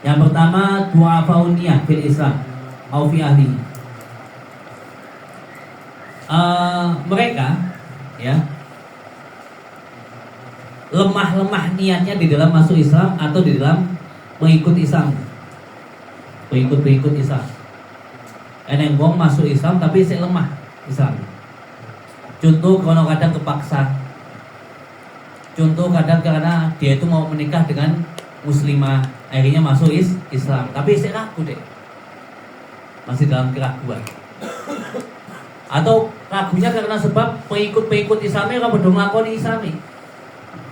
Yang pertama du'afaun niyah fil Islam au fi ahli. Mereka ya lemah niatnya di dalam masuk Islam atau di dalam mengikut Islam. Pengikut Islam. Eneng wong masuk Islam tapi saya lemah Islam. Contoh kalau kadang kepaksa. Contoh kadang karena dia itu mau menikah dengan muslimah, akhirnya masuk Islam, tapi saya ragu deh, masih dalam keraguan. Atau ragunya karena sebab pengikut Islamnya kalau belum melakukan Islami,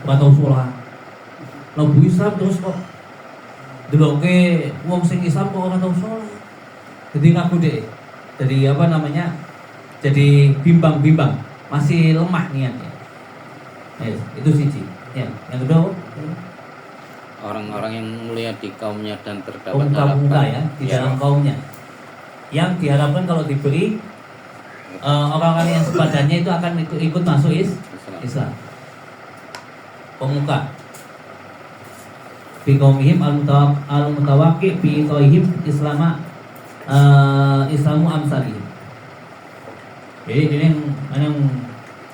atau sholat, lebu Islam terus kok, dulu ke wong sing Islam kok orang tahu sholat, jadi ragu deh, jadi apa namanya, jadi bimbang, masih lemah niatnya. Yes, itu siji. Ya, yang kedua orang-orang yang mulia di kaumnya dan terdapat pemuka ya di dalam kaumnya, yang diharapkan kalau diberi orang-orang yang sepadannya itu akan ikut masuk Islam. Pemuka fi qaumihim al-mutawaqqi fi qaumihim Islamu amsalihim. Jadi ini yang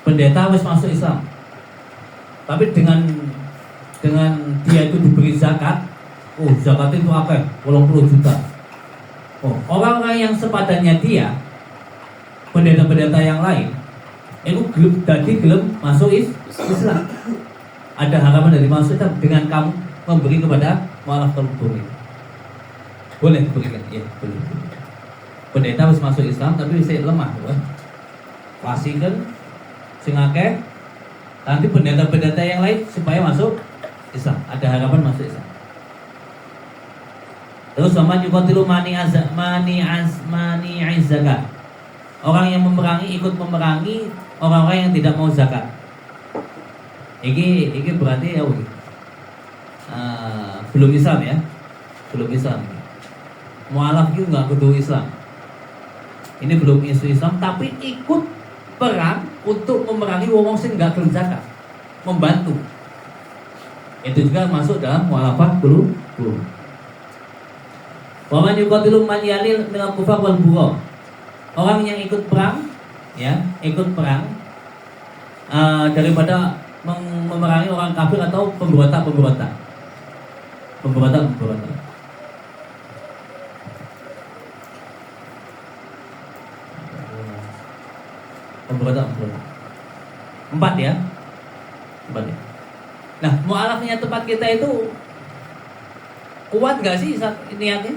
pendeta harus masuk Islam. Tapi dengan dia itu diberi zakat, zakat itu apa? 80 juta. Orang-orang yang sepadannya dia, pendeta-pendeta yang lain, itu gelem masuk Islam. Ada harapan dari masuk Islam dengan kamu memberi kepada mualaf qalbun. Boleh berikan, ya boleh. Pendeta harus masuk Islam, tapi saya lemah, kasih kan, sing akeh. Nanti pendeta-pendeta yang lain supaya masuk Islam, ada harapan masuk Islam. Terus sama yuqatilu mani zakat. Orang yang memerangi ikut memerangi orang-orang yang tidak mau zakat. Ini berarti ya belum Islam ya, belum Islam. Mualaf itu nggak kudu Islam. Ini belum isu Islam, tapi ikut perang untuk memerangi wong sing enggak gelem zakat, membantu. Itu juga masuk dalam mualafat qulub. Wa man yuqatilu man yalil minal kufar wal bugha. Orang yang ikut perang ya, ikut perang daripada memerangi orang kafir atau pemberontak. Pemberontak. 4 ya. Nah, mualafnya tempat kita itu kuat gak sih niatnya?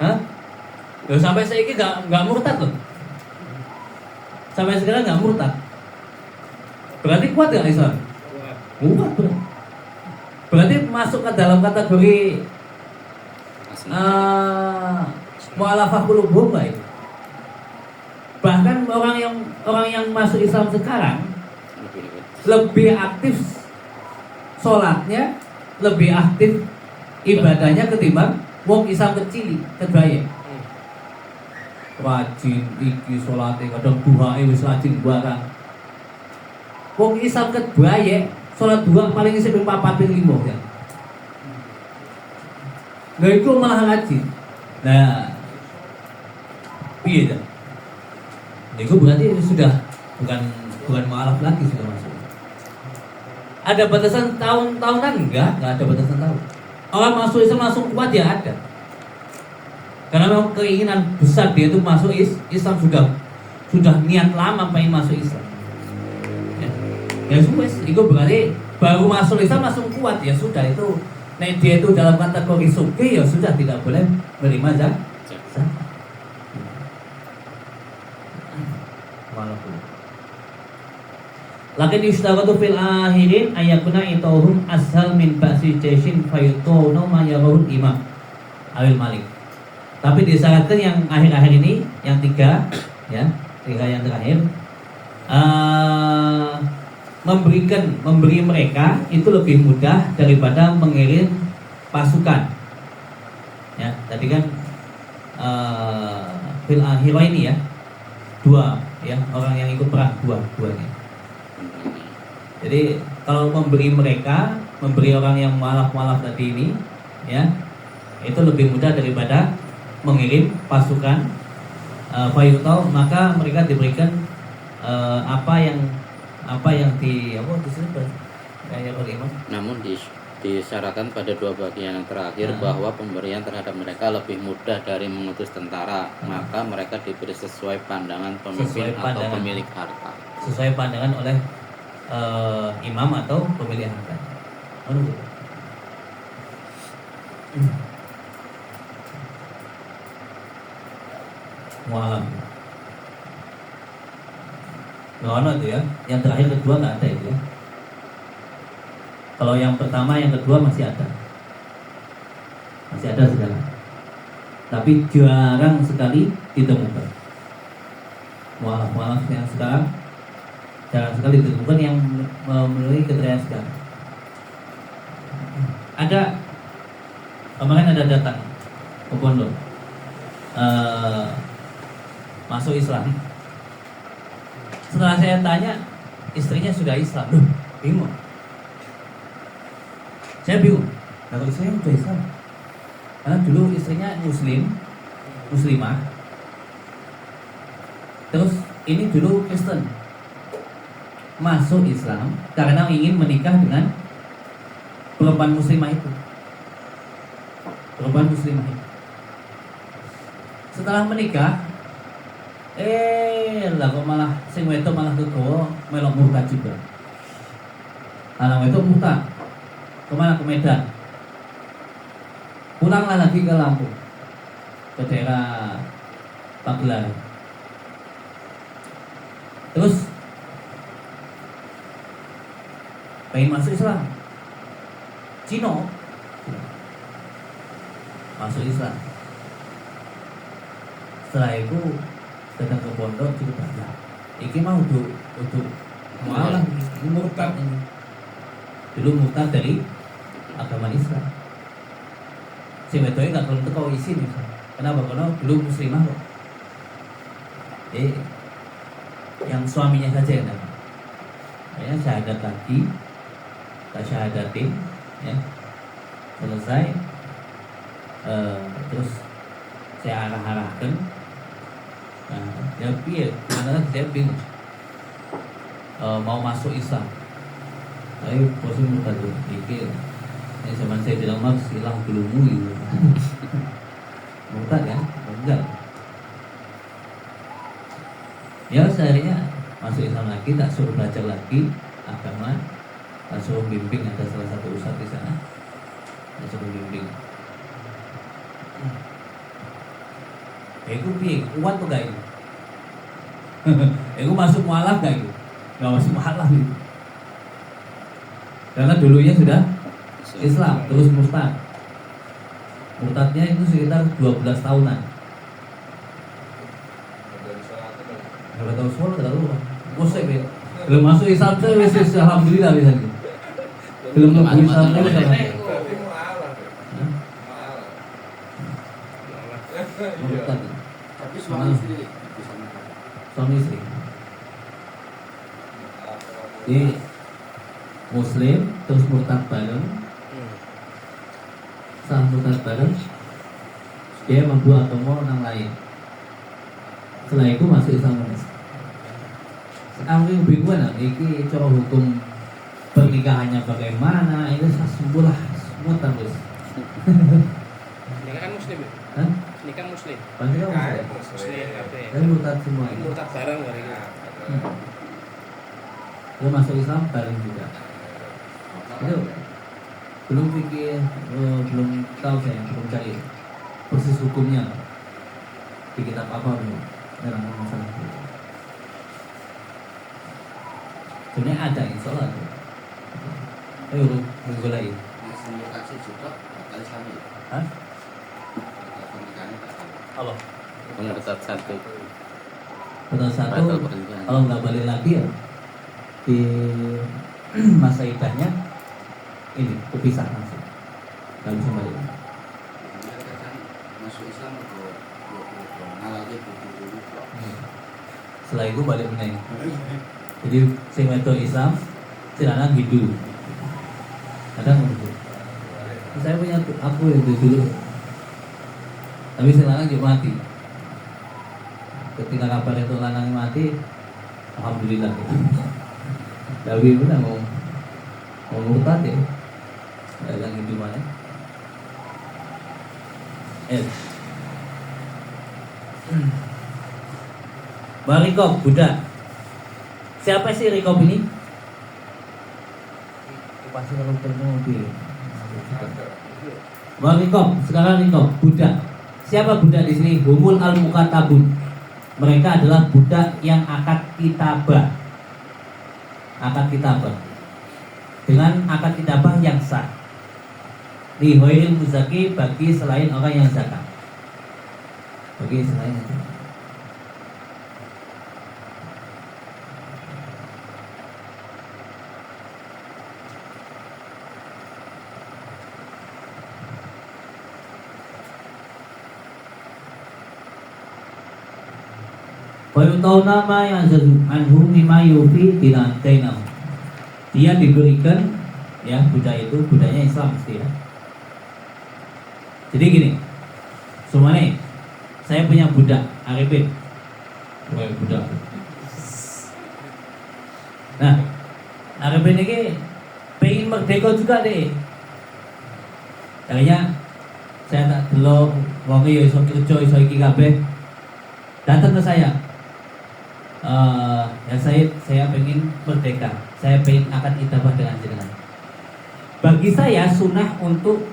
Hah? Loh, sampai seiki gak murtad loh. Sampai sekarang gak murtad. Berarti kuat gak Islam? Kuat bro. Berarti masuk ke dalam kategori mualafah qulubhum gak itu? Bahkan orang yang masuk Islam sekarang lebih aktif sholatnya, lebih aktif ibadahnya ketimbang wong Islam kecil, kedaya. Rajin iki sholatnya kadang duhae wis rajin barang. Wong Islam kedaya sholat duha paling isih ping 4 ping 5 ya. Nah itu malah rajin. Nah piye dah? Itu berarti sudah bukan mualaf lagi, sudah masuk. Ada batasan tahunan? Enggak ada batasan tahun. Orang masuk Islam langsung kuat ya ada. Karena memang keinginan besar dia itu masuk Islam, sudah niat lama pengen masuk Islam. Ya suwes, itu berarti baru masuk Islam langsung kuat ya sudah itu. Nah dia itu dalam kategori suki ya sudah tidak boleh menerima zakat. Lakin yustaratu fil akhirin ayakuna itauhum ashal min ba'si jaisin fayutawna ma yarul imam awil malik. Tapi disyaratkan yang akhir-akhir ini, yang tiga yang terakhir, memberi mereka itu lebih mudah daripada mengirim pasukan. Ya, tadi kan fil akhiraini ya, 2 ya, orang yang ikut perang 2-2 nih. Jadi kalau memberi mereka memberi orang yang mualaf tadi ini, ya, itu lebih mudah daripada mengirim pasukan fayutau, maka mereka diberikan apa yang disebut kayak bagaimana? Namun disyaratkan pada dua bagian yang terakhir bahwa pemberian terhadap mereka lebih mudah dari mengutus tentara, maka mereka diberi sesuai pandangan pemimpin atau pemilik harta. Sesuai pandangan oleh imam atau pemilik harta. Mualaf. Nggak itu ya. Yang terakhir kedua nggak ada itu ya. Kalau yang pertama, yang kedua masih ada segala. Tapi jarang sekali ditemukan. Mualaf yang sekarang jarang sekali ditemukan yang memenuhi kriteria sekarang. Ada kemarin ada datang ke pondok, masuk Islam. Setelah saya tanya, istrinya sudah Islam. Loh, bingung. Saya bingung. Kalau istrinya sudah Islam, karena dulu istrinya muslimah. Terus ini dulu Kristen, masuk Islam karena ingin menikah dengan perempuan muslimah itu. Setelah menikah, lah kok malah sing wedok malah kegowo melok murtad juga. Anak wedok murtad. Kemana? Ke Medan. Pulanglah lagi ke Lampung, ke daerah Pagelar. Terus pengen masuk Islam, Cino masuk Islam. Setelah itu datang ke pondok cukup banyak. Iki mau untuk malah murtad ini. Dulu murtad dari agama Islam. Si wedoke nggak kalau kau isi nih. Kenapa? Karena dulu muslimah kok. Yang suaminya saja yang dapat. Ya, syahadat lagi, tak syahadatin, ya. Selesai, terus saya arahkan. Nah, dia piye? Karena dia bingung mau masuk Islam. Tapi posisi murtad tuh, ini zaman saya bilang mas silang belum gitu. Murtad ya, enggak. Ya seharinya masuk Islam lagi, tak suruh belajar lagi agama, tak suruh bimbing. Ada salah satu ustadz di sana, tak suruh bimbing. Aku piye, kuat tuh gak itu? Aku masuk mualaf gak itu? Gak masuk mualaf itu. Karena dulunya sudah Islam, terus murtad. Murtadnya itu sekitar 12 tahunan. Berapa tahun soal tidak tahu. Musik ya. Belum masuk Islam saya wis alhamdulillah bisa gitu. Belum masuk Islam saya wis murtad. Tapi suami istri. Jadi Muslim terus murtad bareng. Setelah murtad bareng, dia membuat agama orang lain. Setelah itu masuk Islam. Sekarang ini bingung lah, ini cara hukum pernikahannya bagaimana? Ini sembulah semua terus. Nikah kan Muslim ya? Hah? Nikah Muslim. Pasti kan Muslim. Muslim kabeh. Dan murtad semua. Murtad bareng hari ini. Dia masuk Islam bareng juga. Itu belum pikir, belum tahu saya, belum cari persis hukumnya di kitab apa belum dalam masalah itu. Sebenarnya ada, insya Allah ada. Ayo minggu lagi. Kasih juga bakal Islami. Hah? Pernikahannya bakal. Allah. Pengertian satu. Betul satu. Batal pernikahan. Kalau nggak balik lagi ya di masa idahnya ini kepisah langsung. Nggak bisa balik. Mereka kan masuk Islam atau ngalah dia dulu. Setelah itu balik meneng. Jadi sing wedok Islam, si lanang Hindu. kadang begitu. Saya punya aku itu dulu, tapi sekarang juga mati. Ketika kabar itu lanang mati, alhamdulillah. Tapi benar mau murtad ya, dalam hidup mana? Warikop budak. Siapa sih Rikob ini? Pasti kalau mobil. Warikop, sekarang Rikob budak. Siapa budak di sini? Humul al-mukatabun. Mereka adalah budak yang akad kitabah. Akad kitabah. Dengan akad kitabah yang sah. Li ghairil muzaki, bagi selain orang yang zakat. Bagi selain itu. Fayutau nama yang anhu mimma yufi dilantainam. Dia diberikan, ya, budak itu, budaknya Islam mesti ya. Jadi gini, semuanya, saya punya budak Arifin, budak. Nah, Arifin ini pengen merdeka juga deh. Kayaknya saya tak delok wong iki iso kerja iso iki kabeh. Datang ke saya. Ya saya pengen merdeka. Saya pengen akad kitabah dengan jenengan. Bagi saya sunnah untuk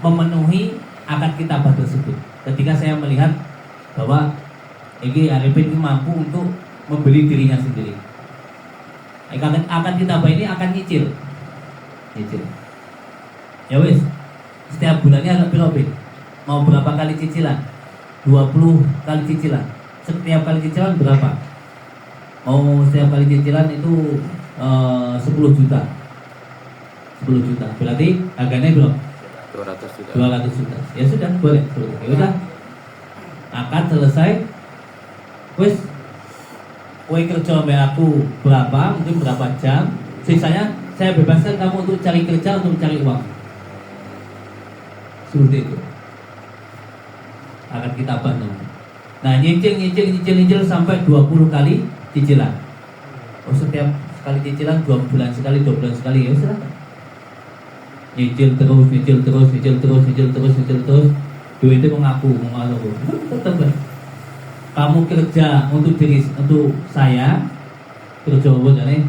memenuhi akad kitabah tersebut. Ketika saya melihat bahwa ini Arifin ini mampu untuk membeli dirinya sendiri. Akad kitabah ini akan nyicil. Ya wis, setiap bulannya ada pilopin. Mau berapa kali cicilan? 20 kali cicilan. Setiap kali cicilan berapa? Mau setiap kali cicilan itu 10 juta. 10 juta. Berarti harganya berapa? 200 juta. 200 juta. Ya sudah, boleh. Ya udah. Akad selesai. Wis, kowe kerja sama aku berapa? Mungkin berapa jam? Sisanya saya bebaskan kamu untuk cari kerja, untuk cari uang. Seperti itu. Akan kita bantu. Nah, nyicil sampai 20 kali cicilan. Oh, setiap kali cicilan 2 bulan sekali, 2 bulan sekali, ya silakan. Nyicil terus. Duitnya mengaku. Tetap. Kamu kerja untuk saya, kerja buat ini,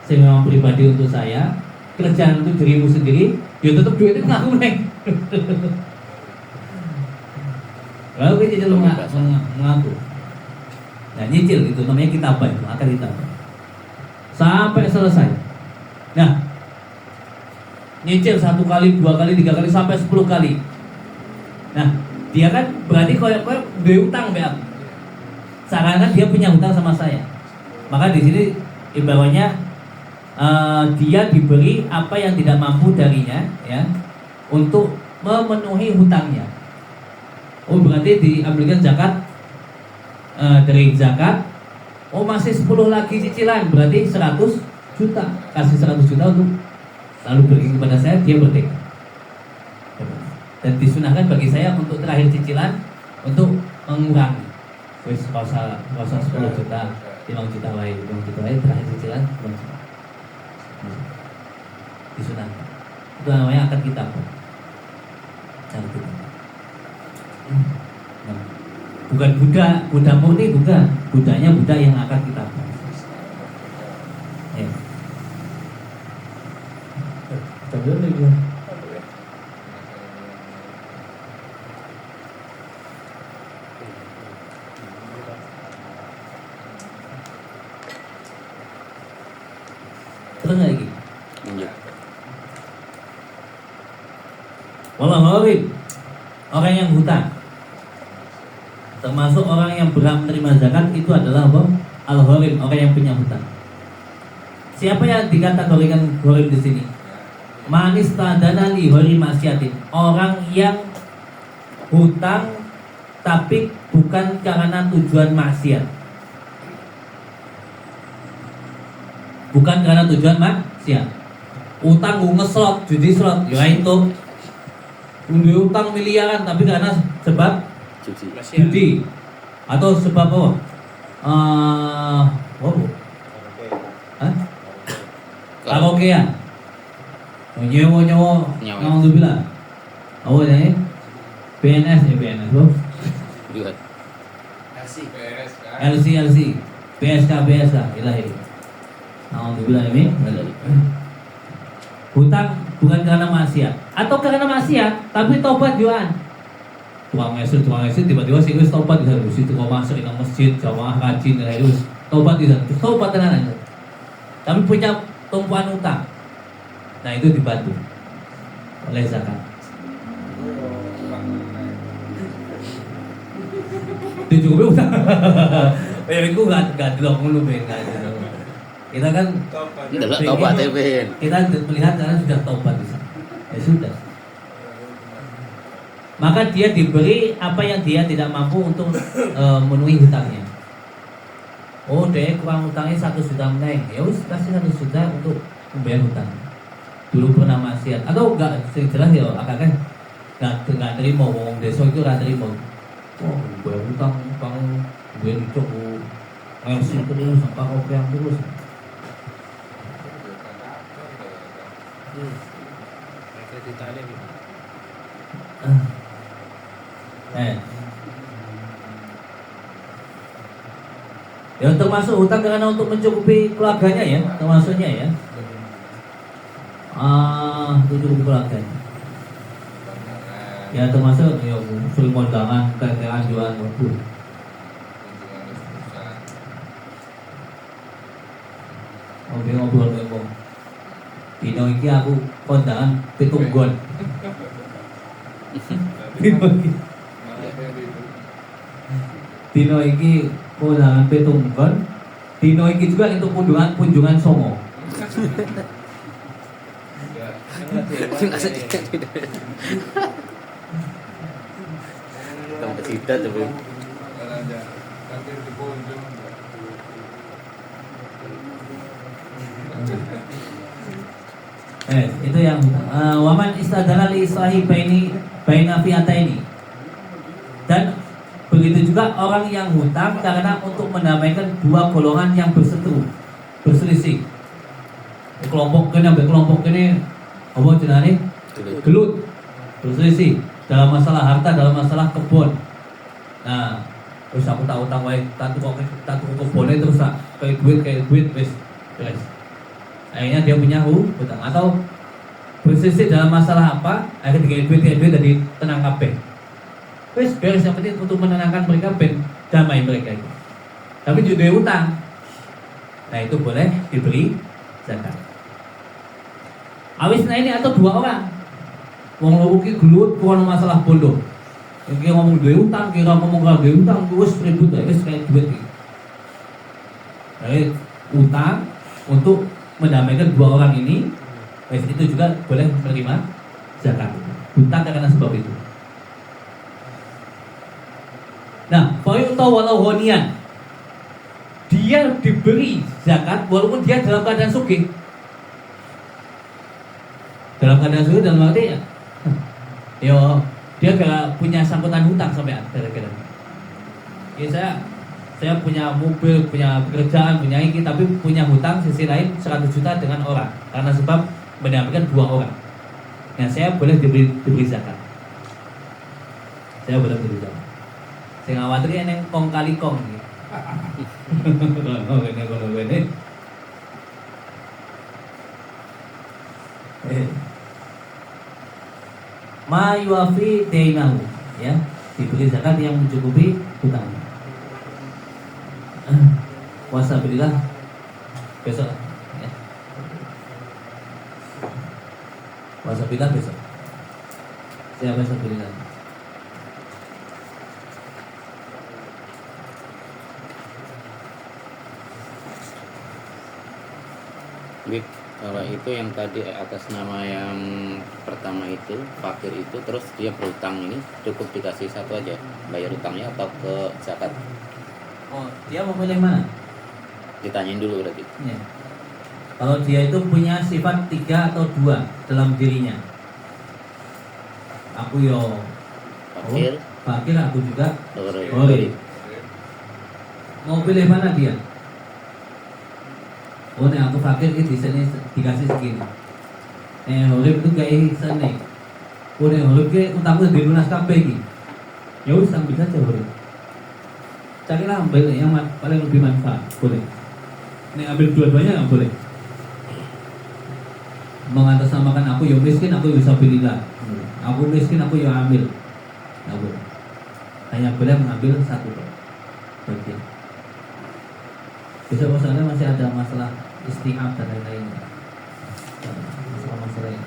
saya memang pribadi untuk saya, kerjaan untuk dirimu sendiri, ya tetap duitnya mengaku neng. Lalu kita nyicil mengaku. Nah, nyicil itu namanya kitabah, itu akad kitabah. Sampai selesai. Nah, nyicil 1 kali, 2 kali, 3 kali, sampai 10 kali. Nah, dia kan berarti koyok dia utang be aku. Seakan-akan dia punya hutang sama saya. Maka di sini ibaratnya dia diberi apa yang tidak mampu darinya, ya, untuk memenuhi hutangnya. Oh, berarti diambilkan zakat dari zakat. Oh, masih 10 lagi cicilan, berarti 100 juta. Kasih 100 juta untuk lalu beri kepada saya, dia merdeka. Dan disunahkan bagi saya untuk terakhir cicilan untuk mengurangi. Wis kalau 10 juta, 5 juta lain, terakhir cicilan 5 juta. Disunahkan. Itu namanya akad kitabah. Bukan budak murni, bukan. Budaknya budak yang akad kitabah. Ya. Coba lagi. Terus lagi. Lanjut. Wallahu orang yang hutang, termasuk orang yang berhak menerima zakat itu adalah apa? Al-gharim, orang yang punya hutang. Siapa yang dikategorikan gharim di sini? Manis tadana li ghairi maksiatin. Orang yang hutang tapi bukan karena tujuan maksiat. Bukan karena tujuan maksiat. utang gue ngeslot, judi slot, ya itu udah utang miliaran tapi karena sebab Cuci. judi atau sebab apa? Oh, hah? Karaokean, nyewa Nyewa. nang tuh bilang, apa ya? PNS ya PNS bro, Juga. Kasih. LC, PSK, ilahi. Nang tuh bilang ini, hutang bukan karena maksiat atau karena maksiat tapi tobat juan. Tukang esir tiba-tiba sih wis tobat di sana, situ kau masuk di masjid, jamaah rajin dan itu tobat di sana, tobat tenan. Tapi punya tumpuan utang, nah itu dibantu oleh zakat. Dicukupi utang. Ya itu nggak dilok mulu Ben, nggak dilok. Kita kan Ndelok tobat Ben. kita melihat karena sudah tobat di sana. Ya sudah. Maka dia diberi apa yang dia tidak mampu untuk memenuhi hutangnya. Oh, dia kurang hutangnya 1 juta meneng. Ya wis kasih 1 juta untuk membayar hutang. Dulu pernah maksiat atau enggak jelas ya akak enggak terima wong desa itu enggak terima. Oh, bayar hutang gue dicok ngasih terus apa kopi yang terus. Mereka ditanya gitu. Ya termasuk hutang karena untuk mencukupi keluarganya ya, termasuknya ya. Mencukupi keluarganya. Ya termasuk ya sering kondangan, kayak jualan waktu. Ngobrol. Dino iki aku kondangan pitunggon. Dino iki kondangan pitunggon. Dino iki juga itu kunjungan songo. Kamu kecita coba. Itu yang waman istadala li islahi baina fi'ataini. Dan begitu juga orang yang hutang karena untuk mendamaikan dua golongan yang berseteru, berselisih. Kelompok ini sampai kelompok ini apa jenenge? Gelut. Berselisih dalam masalah harta, dalam masalah kebun. Nah, terus aku tak utang wae tak kebunnya terus tak kayak duit wis beres. Akhirnya dia punya hutang atau bersisih dalam masalah apa, akhirnya duit dari tenang kabeh. Wis beres, yang penting untuk menenangkan mereka ben damai mereka itu. Tapi juga hutang. Nah itu boleh diberi zakat. Awis ini atau dua orang. Wong loro ki gelut kuwi masalah bondo. Iki ngomong duwe utang, kira ngomong kalau duwe utang wis ribut wis kayak duit iki. Utang untuk mendamaikan dua orang ini, itu juga boleh menerima zakat. Hutang karena sebab itu. Nah, fa'yu'ta walau ghaniyan. Dia diberi zakat walaupun dia dalam keadaan sugih. Dalam keadaan sugih dalam arti ya dia gak punya sangkutan hutang sampai kira-kira. Ya saya punya mobil, punya pekerjaan, punya ini, tapi punya hutang sisi lain 100 juta dengan orang karena sebab mendapatkan dua orang. Nah saya boleh diberi zakat. Saya boleh diberi zakat. Saya khawatir yang kong kali kong. Ma yuafi dainahu, ya, diberi zakat yang mencukupi hutang. Wasabilillah besok ya. Wasabilillah besok. Saya wasabilillah. Wih, kalau itu yang tadi atas nama yang pertama itu fakir itu terus dia berutang ini cukup dikasih satu aja bayar utangnya atau ke zakat? Oh, dia mau milih mana? Ditanyain dulu berarti. Ya. Kalau dia itu punya sifat 3 atau 2 dalam dirinya. Aku yo Fakir, fakir, aku juga Ori. Ori. Mau pilih mana dia? Oh, nih aku fakir itu di sini dikasih segini. Horib itu kayak seni. Oh, nih Horib itu utangku dilunas kabeh iki. Ya wis ambil saja Horib. Carilah ambil yang paling lebih manfaat, boleh. Nih ambil dua-duanya nggak boleh. Mengatasnamakan aku yang miskin, aku bisa pilihlah. Aku miskin, aku yang ambil. Nggak boleh. Hanya boleh mengambil satu bagian. Besok masalahnya masih ada masalah istihad dan lain-lain. Masalah-masalah ini.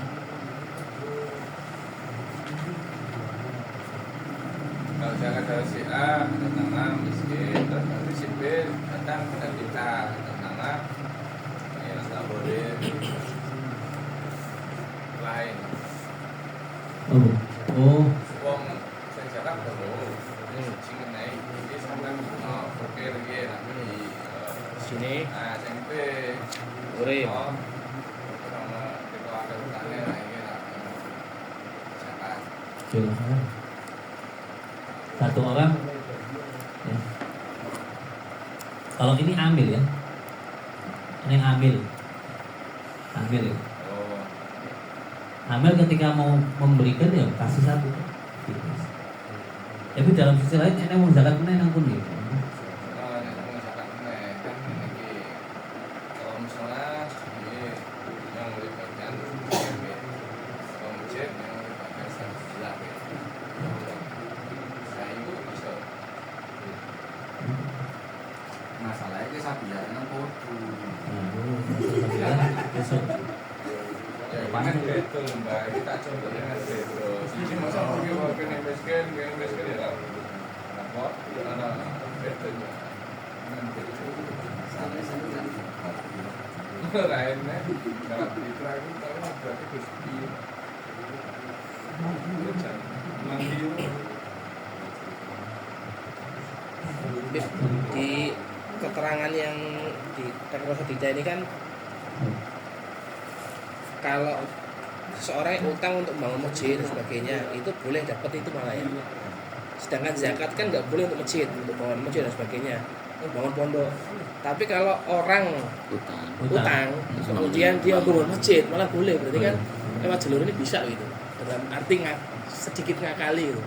Kalau zakat dari si A atas nama miskin, terus dari si B datang pada kita atas nama yang tak boleh lain. Oh, Wong saya zakat perlu sing naik ini sampai fakir dia nanti Sini SMP urip. sama kita ada utangnya lah ini lah zakat. silakan. Satu orang. Ya. Kalau ini ambil ya. Ini ambil. Ambil ya. Oh, Ambil ketika mau memberikan ya kasih satu. Gitu. Tapi dalam sisi lain ini mau zakat mana yang pun gitu. ini ngomong zakat nih kan ini kalau misalnya ini yang melibatkan kalau masjid yang melibatkan sebelah saya itu bisa Masalahnya ki sabiyane podo. Besok. ya kan betul mbak kita contohnya kan betul sini masa pergi ke yang miskin ya lah kenapa karena betul kan betul Sampai saya lainnya kalau itu aku tahu berarti gusti mandiri Di keterangan yang di Teknologi Sadida ini kan kalau seseorang yang utang untuk bangun masjid dan sebagainya itu boleh dapat itu malah ya. Sedangkan zakat kan nggak boleh untuk masjid, untuk bangun masjid dan sebagainya, untuk bangun pondok. Tapi kalau orang utang kemudian dia bangun masjid malah boleh, berarti kan lewat jalur ini bisa gitu. Dalam arti sedikit ngakali gitu.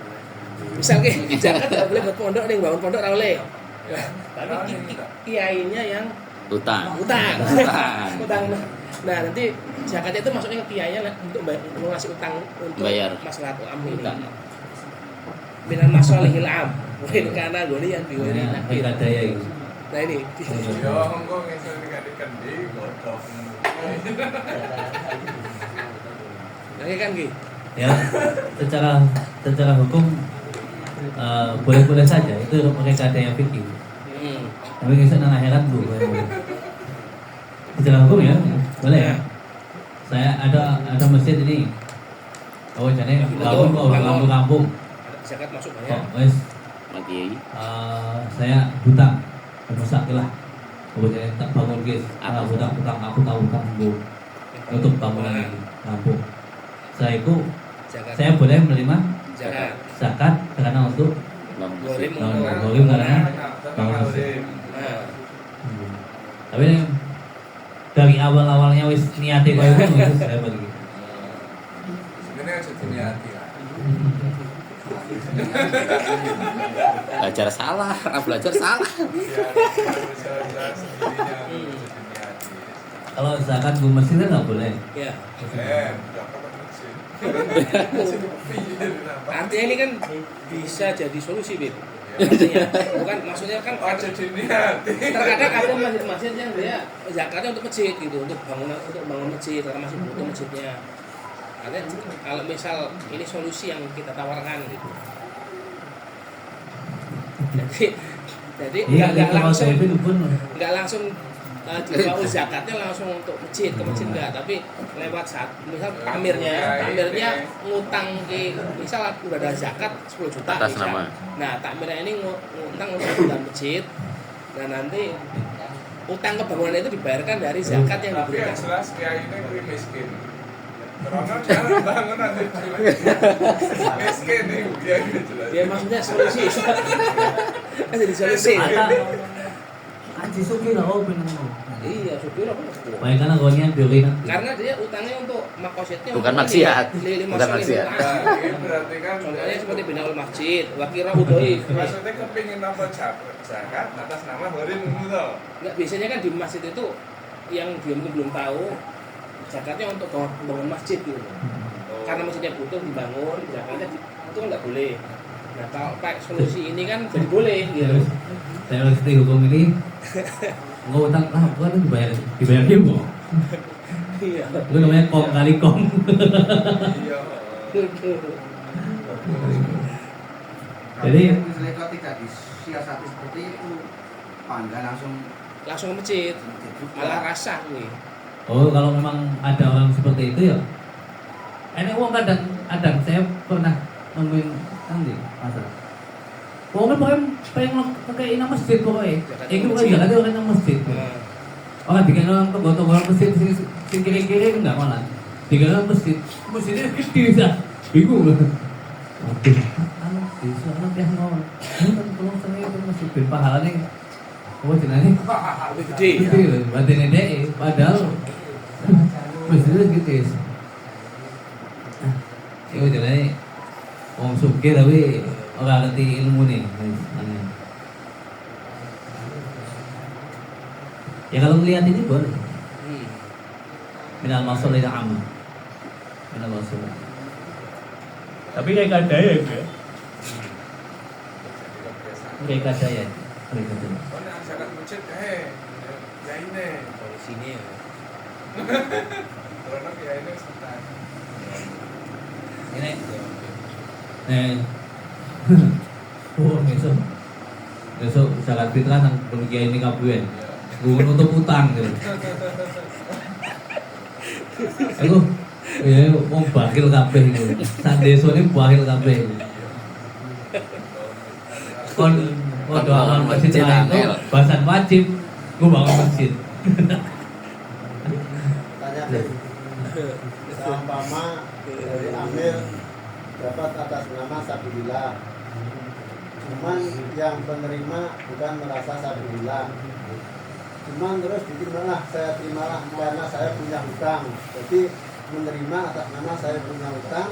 Misalnya zakat nggak boleh buat pondok, nih bangun pondok nggak boleh. Ya, tapi kiainya yang utang. Nah nanti zakatnya itu masuknya ke kiainya untuk ngasih utang untuk Bayar. masalah am ini. Minal masalihil am. Mungkin karena gue yang di Mereka daya itu. Nah ini. yo engko ngisor dikendi godhog Nah kan gitu. Ya, secara hukum boleh-boleh saja itu mereka ada yang fikih. Tapi kisah nang akhirat bu, secara hukum ya boleh ya. Saya ada masjid ini. Oh jadi kampung. Zakat masuk Oh, banyak. wes. Lagi Saya buta, bermasak lah. Kemudian tak bangun guys. Buta aku tahu kampung untuk bangunan ini kampung. Saya boleh menerima zakat karena untuk Gorim gorim karena bangun masjid. Tapi ini dari awalnya wis niate koyo ngono saya bagi. sebenarnya jadi hati lah belajar salah, belajar salah. Kalau zakat gue masjid kan nggak boleh. Ya. Artinya Artinya ini kan bisa jadi solusi, Bib. Maksudnya kan jadi niati terkadang ada masjid-masjid yang dia zakatnya untuk masjid gitu, untuk bangun masjid karena masih butuh masjidnya. Artinya kalau misal ini solusi yang kita tawarkan gitu. Jadi nggak langsung dibawa zakatnya langsung untuk masjid ke masjid enggak, tapi lewat saat misal tamirnya ngutang ke misal udah ada zakat 10 juta Atas misal. nama. Nah tamirnya ini ngutang untuk dalam masjid. Nah nanti utang kebangunan itu dibayarkan dari zakat yang Tapi yang diberikan. jelas kiai ini kuwi miskin. Karena jalan bangunan itu miskin nih kiai ini jelas. Ya maksudnya solusi. Kan jadi solusi. Ata aji suki lah oh bener. Iya, supir apa? Baik karena kau niat biolin. Karena dia utangnya untuk makositnya Bukan maksiat. Bukan maksiat. Nah, ini berarti kan Contohnya seperti binaul masjid, wakira udoi. maksudnya kepingin apa zakat atas nama Horim gitu. Enggak, biasanya kan di masjid itu yang dia mungkin belum tahu zakatnya untuk membangun masjid gitu. Karena masjidnya butuh dibangun, zakatnya itu kan nggak boleh. Nah kalau pakai solusi ini kan jadi boleh gitu. Saya ngerti hukum ini. Nggak utang lah, bukan dibayar dia kok. Iya. Itu namanya kong kali kong. Iya. Jadi misalnya kalau tidak disiasati seperti itu, pangga langsung Langsung ke masjid, malah rasa nih. oh kalau memang ada orang seperti itu ya. Ini uang kadang saya pernah nemuin nanti masa. Uangnya pokoknya pengen pakai nama masjid pokoknya. Ini bukan jalan itu orang masjid. Orang bikin orang togol masjid sing kiri-kiri enggak malah. Bikin orang masjidnya gede dah. Bingung loh. Waduh, anu bisa anu yang mau. Kan tolong saya itu masjid ben pahalane. Oh jenenge Lebih gede. gede loh, batine dhek padahal masjidnya gede. Iku jenenge wong sugih tapi ora ngerti ilmune. Ya kalau melihat ini boleh. Minal masolih amal. Minal masolih. Tapi kayak kadaya itu ya. Kayak kadaya. Kayak kadaya. Oh, nek zakat masjid kiai ini. Solusinya ya. Karena kiai ini santai. Ini. Oh, besok zakat fitrah nang kiai ini kabuen. Gue nutup utang gitu. Aku ya mau bakil kabeh gitu. Sak desone bakil kabeh. Kon doakan masjid lain itu bahasan wajib. Gue bangun masjid. Tanya seumpama dari amil dapat atas nama sabilillah, cuman yang penerima bukan merasa sabilillah, cuman terus diterimalah, saya terimalah karena saya punya hutang, jadi menerima atas nama saya punya hutang,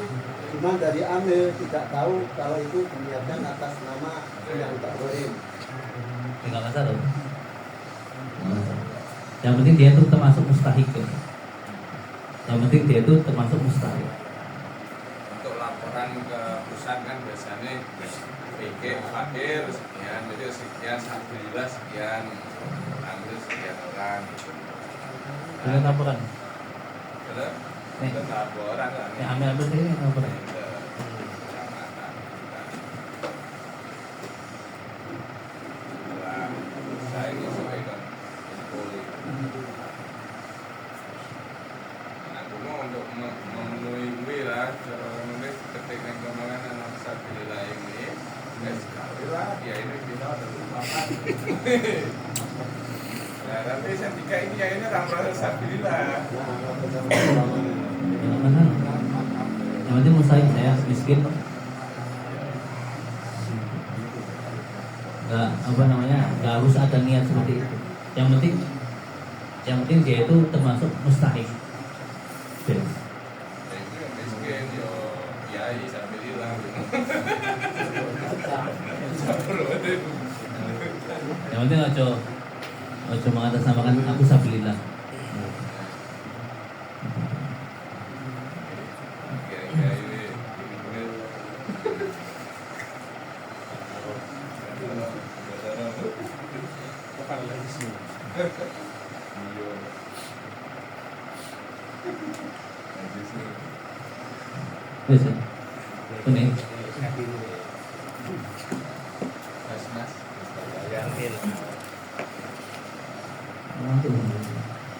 cuman dari amil tidak tahu kalau itu diniatkan atas nama punya hutang Horim. Enggak masalah. Yang penting dia itu termasuk mustahik. Yang penting dia itu termasuk mustahik. Untuk laporan ke pusat kan biasanya PK fakir sekian, jadi sekian alhamdulillah sekian, ambil sekian orang. Dengan laporan. Ada Nih. laporan lah. Ya ambil ini laporan. Saya ini sampaikan poli. Aku mau untuk memenuhi lah cara menulis ketik yang kemarin anak sabilillah ini sekali lah ya ini kita ada lupakan. Nah nanti setika ini ya ini ramah sabilillah. Yang mana? Yang penting mustahik saya miskin. Nggak apa namanya, nggak harus ada niat seperti itu. Yang penting dia itu termasuk mustahik. Ya itu yang miskin yo kiai sabilillah. Yang penting ojo mengatasnamakan aku sabilillah. Kiai ini Bisa. Ini.